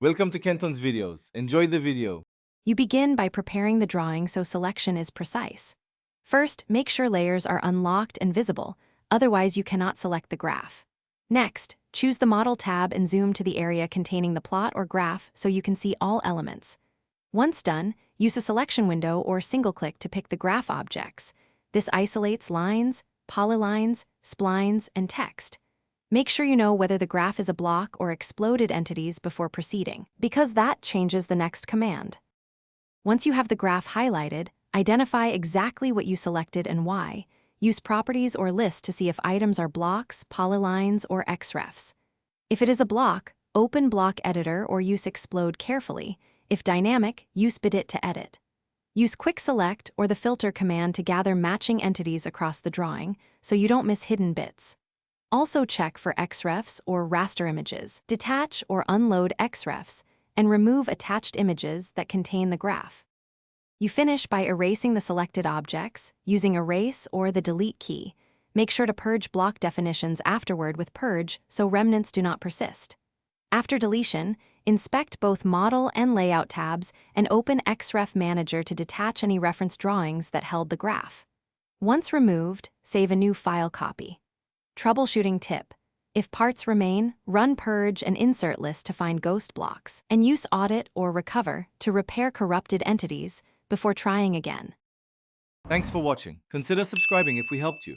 Welcome to Kenton's videos. Enjoy the video. You begin by preparing the drawing so selection is precise. First, make sure layers are unlocked and visible, otherwise you cannot select the graph. Next, choose the Model tab and zoom to the area containing the plot or graph so you can see all elements. Once done, use a selection window or single-click to pick the graph objects. This isolates lines, polylines, splines, and text. Make sure you know whether the graph is a block or exploded entities before proceeding, because that changes the next command. Once you have the graph highlighted, identify exactly what you selected and why. Use properties or lists to see if items are blocks, polylines, or XREFs. If it is a block, open Block Editor or use Explode carefully. If dynamic, use Bidit to edit. Use Quick Select or the Filter command to gather matching entities across the drawing so you don't miss hidden bits. Also check for XREFs or raster images. Detach or unload XREFs and remove attached images that contain the graph. You finish by erasing the selected objects, using Erase or the Delete key. Make sure to purge block definitions afterward with Purge so remnants do not persist. After deletion, inspect both Model and Layout tabs and open XREF Manager to detach any reference drawings that held the graph. Once removed, save a new file copy. Troubleshooting tip. If parts remain, run Purge and Insert List to find ghost blocks, and use Audit or Recover to repair corrupted entities before trying again. Thanks for watching. Consider subscribing if we helped you.